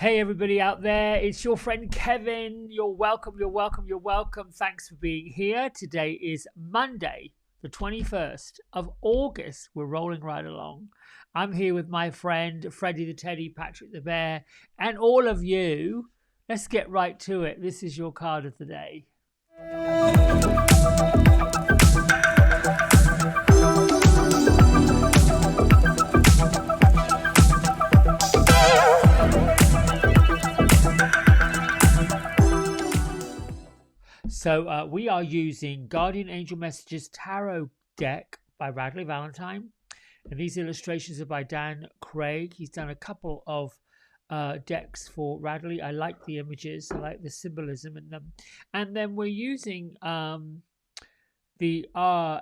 Hey, everybody out there, it's your friend Kevin. You're welcome, you're welcome, you're welcome. Thanks for being here. Today is Monday, the 21st of August. We're rolling right along. I'm here with my friend Freddie the Teddy, Patrick the Bear, and all of you. Let's get right to it. This is your card of the day. So we are using Guardian Angel Messages Tarot deck by Radley Valentine. And these illustrations are by Dan Craig. He's done a couple of decks for Radley. I like the images. I like the symbolism in them. And then we're using the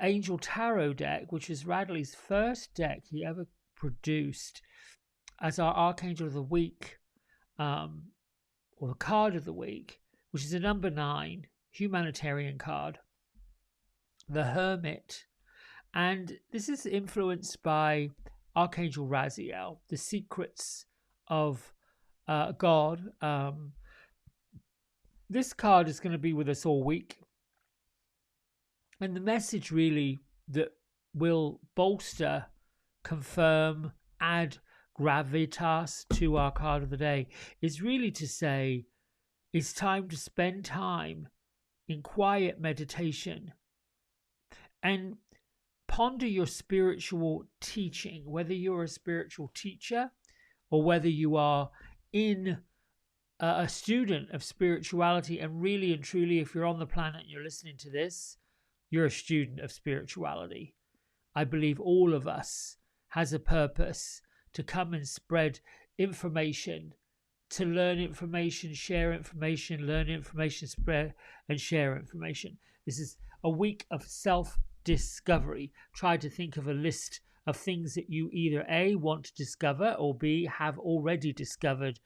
Angel Tarot deck, which is Radley's first deck he ever produced, as our Archangel of the Week, or the card of the week, which is a number 9. Humanitarian card, the Hermit, and this is influenced by Archangel Raziel, the secrets of God. This card is going to be with us all week, and the message really that will bolster, confirm, add gravitas to our card of the day is really to say it's time to spend time in quiet meditation and ponder your spiritual teaching, whether you're a spiritual teacher or whether you are in a student of spirituality. And really and truly, if you're on the planet and you're listening to this, you're a student of spirituality. I believe all of us has a purpose to come and spread information, to learn information, share information, learn information, spread and share information. This is a week of self-discovery. Try to think of a list of things that you either A, want to discover, or B, have already discovered.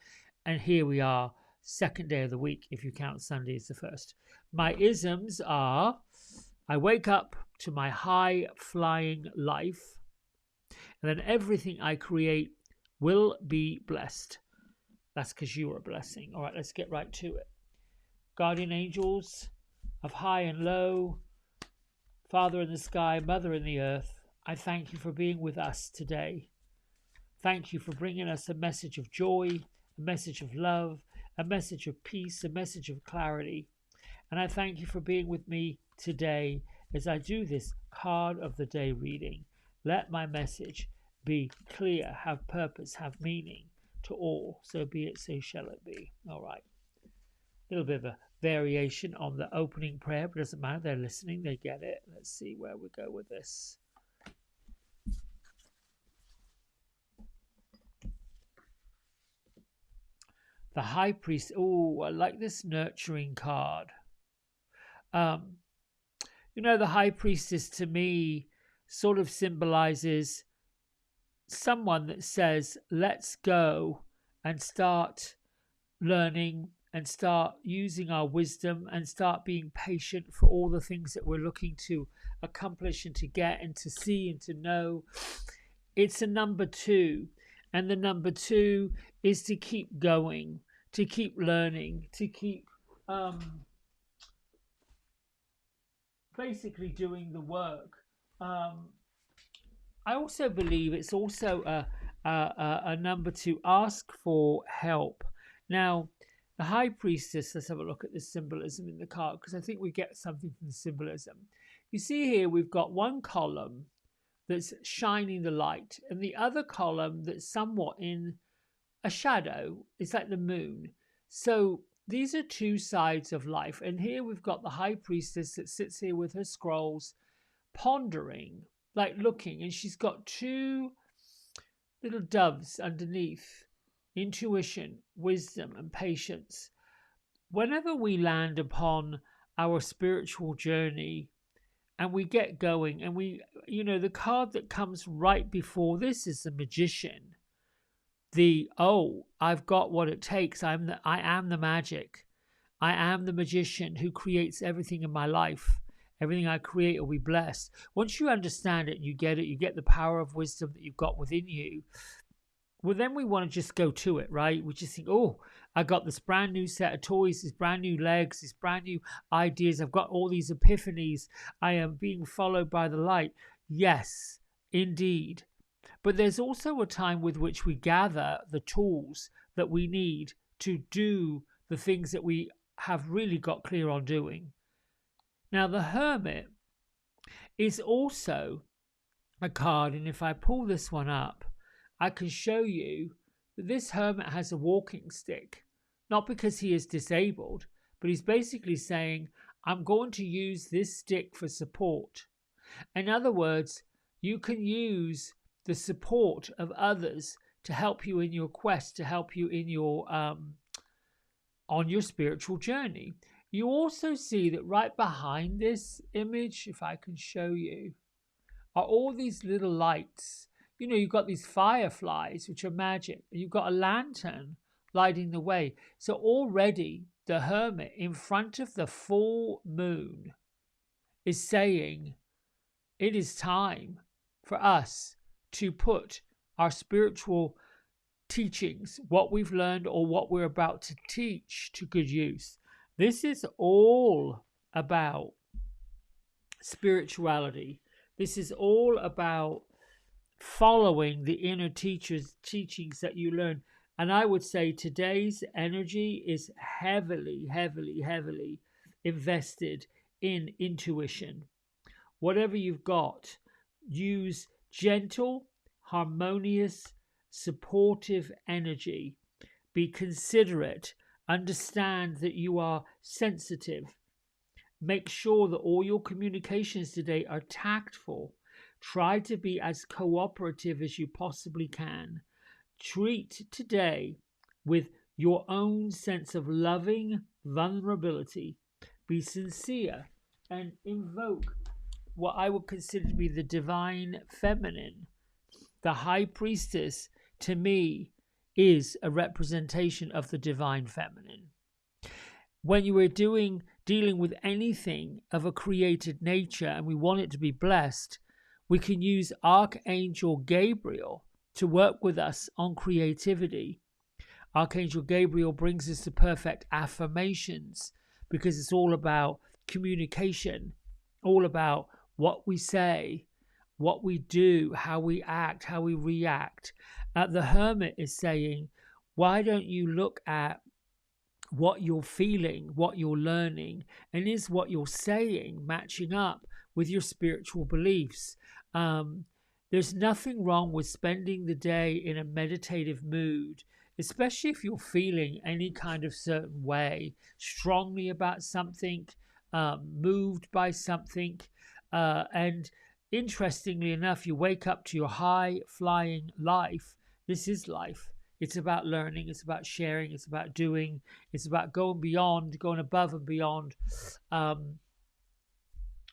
And here we are, second day of the week, if you count Sunday as the first. My isms are, I wake up to my high-flying life, and then everything I create will be blessed. That's because you are a blessing. All right, let's get right to it. Guardian angels of high and low, Father in the sky, Mother in the earth, I thank you for being with us today. Thank you for bringing us a message of joy, a message of love, a message of peace, a message of clarity. And I thank you for being with me today as I do this card of the day reading. Let my message be clear, have purpose, have meaning to all. So be it, so shall it be. All right. A little bit of a variation on the opening prayer, but it doesn't matter. They're listening. They get it. Let's see where we go with this. The High Priest. Oh, I like this nurturing card. The High Priestess to me sort of symbolizes someone that says, let's go and start learning and start using our wisdom and start being patient for all the things that we're looking to accomplish and to get and to see and to know. It's a number 2, and the number 2 is to keep going, to keep learning, to keep basically doing the work. I also believe it's also a number to ask for help. Now, the High Priestess, let's have a look at the symbolism in the card, because I think we get something from the symbolism. You see here we've got one column that's shining the light, and the other column that's somewhat in a shadow. It's like the moon. So these are two sides of life. And here we've got the High Priestess that sits here with her scrolls, pondering, like looking, and she's got 2 little doves underneath. Intuition, wisdom, and patience. Whenever we land upon our spiritual journey and we get going, and the card that comes right before this is the Magician. I've got what it takes. I am the magic. I am the magician who creates everything in my life. Everything I create will be blessed. Once you understand it and you get the power of wisdom that you've got within you, well, then we want to just go to it, right? We just think, oh, I got this brand new set of toys, these brand new legs, these brand new ideas. I've got all these epiphanies. I am being followed by the light. Yes, indeed. But there's also a time with which we gather the tools that we need to do the things that we have really got clear on doing. Now, the Hermit is also a card, and if I pull this one up, I can show you that this Hermit has a walking stick, not because he is disabled, but he's basically saying, I'm going to use this stick for support. In other words, you can use the support of others to help you in your quest, to help you in your on your spiritual journey. You also see that right behind this image, if I can show you, are all these little lights. You know, you've got these fireflies, which are magic. You've got a lantern lighting the way. So already the Hermit in front of the full moon is saying it is time for us to put our spiritual teachings, what we've learned or what we're about to teach, to good use. This is all about spirituality. This is all about following the inner teachings that you learn. And I would say today's energy is heavily invested in intuition. Whatever you've got, use gentle, harmonious, supportive energy. Be considerate. Understand that you are sensitive. Make sure that all your communications today are tactful. Try to be as cooperative as you possibly can. Treat today with your own sense of loving vulnerability. Be sincere and invoke what I would consider to be the divine feminine. The High Priestess, to me, is a representation of the divine feminine. When you are dealing with anything of a created nature and we want it to be blessed, we can use Archangel Gabriel to work with us on creativity. Archangel Gabriel brings us the perfect affirmations because it's all about communication, all about what we say, what we do, how we act, how we react. The Hermit is saying, why don't you look at what you're feeling, what you're learning, and is what you're saying matching up with your spiritual beliefs? There's nothing wrong with spending the day in a meditative mood, especially if you're feeling any kind of certain way, strongly about something, moved by something, and interestingly enough, you wake up to your high-flying life. This is life. It's about learning. It's about sharing. It's about doing. It's about going beyond, going above and beyond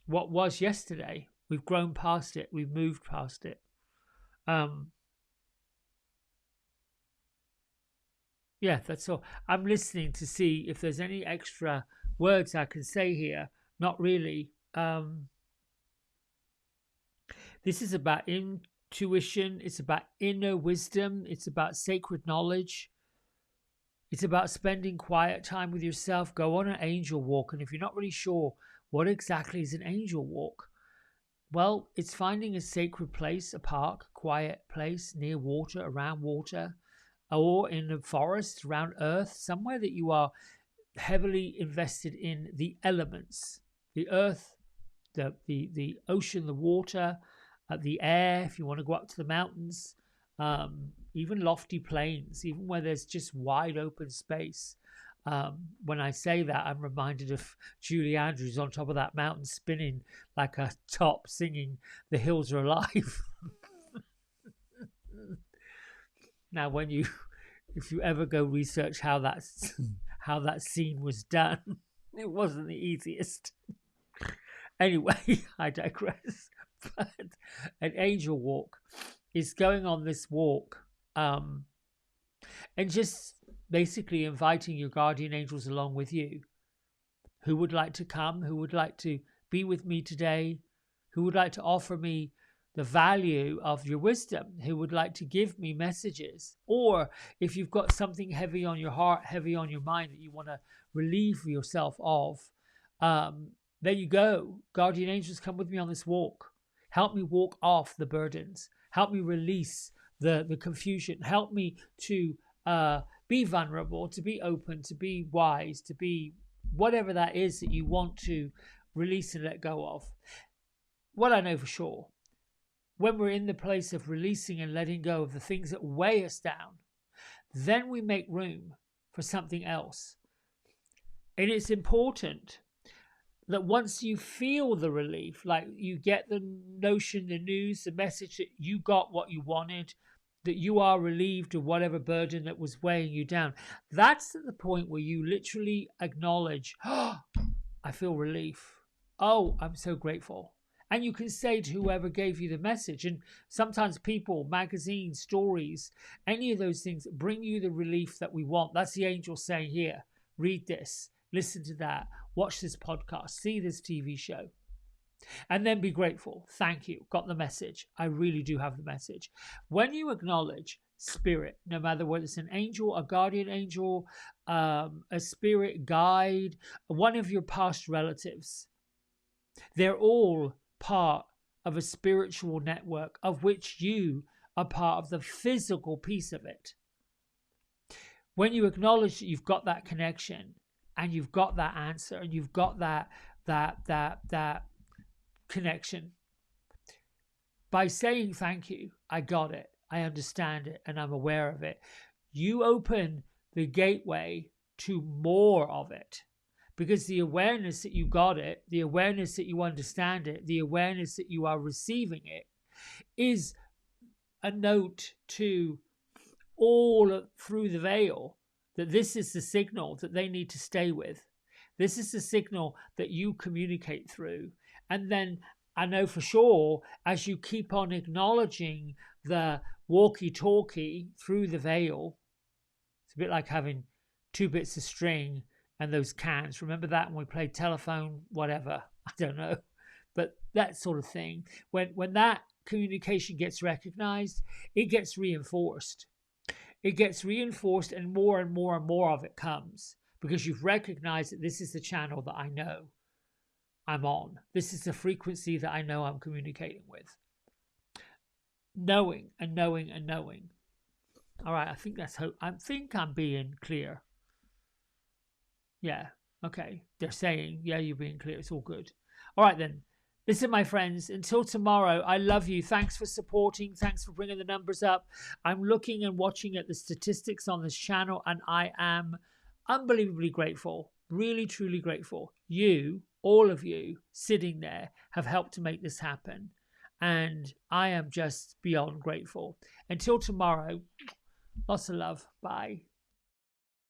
what was yesterday. We've grown past it. We've moved past it. Yeah, that's all. I'm listening to see if there's any extra words I can say here. Not really. This is about intuition. It's about inner wisdom. It's about sacred knowledge. It's about spending quiet time with yourself. Go on an angel walk. And if you're not really sure what exactly is an angel walk, well, it's finding a sacred place, a park, quiet place near water, around water, or in a forest, around earth, somewhere that you are heavily invested in the elements, the earth, the ocean, the water, the air, if you want to go up to the mountains, even lofty plains, even where there's just wide open space. When I say that, I'm reminded of Julie Andrews on top of that mountain spinning like a top singing "The Hills Are Alive." Now, if you ever go research how that scene was done, it wasn't the easiest. Anyway, I digress. But an angel walk is going on this walk and just basically inviting your guardian angels along with you. Who would like to come? Who would like to be with me today? Who would like to offer me the value of your wisdom, who would like to give me messages. Or if you've got something heavy on your heart, heavy on your mind that you want to relieve yourself of, there you go. Guardian angels, come with me on this walk. Help me walk off the burdens. Help me release the confusion. Help me to be vulnerable, to be open, to be wise, to be whatever that is that you want to release and let go of. What I know for sure, when we're in the place of releasing and letting go of the things that weigh us down, then we make room for something else. And it's important that once you feel the relief, like you get the notion, the news, the message that you got what you wanted, that you are relieved of whatever burden that was weighing you down, that's at the point where you literally acknowledge, oh, I feel relief. Oh, I'm so grateful. And you can say to whoever gave you the message, and sometimes people, magazines, stories, any of those things bring you the relief that we want. That's the angel saying, here, read this, listen to that, watch this podcast, see this TV show. And then be grateful. Thank you. Got the message. I really do have the message. When you acknowledge spirit, no matter whether it's an angel, a guardian angel, a spirit guide, one of your past relatives, they're all part of a spiritual network of which you are part of the physical piece of it. When you acknowledge that you've got that connection and you've got that answer and you've got that connection, by saying thank you, I got it, I understand it, and I'm aware of it, you open the gateway to more of it. Because the awareness that you got it, the awareness that you understand it, the awareness that you are receiving it is a note to all through the veil that this is the signal that they need to stay with. This is the signal that you communicate through. And then I know for sure, as you keep on acknowledging the walkie-talkie through the veil, it's a bit like having two bits of string and those cans. Remember that when we played telephone, whatever, I don't know, but that sort of thing. When that communication gets recognized, it gets reinforced. It gets reinforced, and more and more and more of it comes because you've recognized that this is the channel that I know I'm on. This is the frequency that I know I'm communicating with. Knowing and knowing and knowing. All right, I think that's hope. I think I'm being clear. Yeah, okay. They're saying, yeah, you're being clear. It's all good. All right, then. Listen, my friends, until tomorrow, I love you. Thanks for supporting. Thanks for bringing the numbers up. I'm looking and watching at the statistics on this channel, and I am unbelievably grateful. Really, truly grateful. You, all of you sitting there, have helped to make this happen. And I am just beyond grateful. Until tomorrow, lots of love. Bye.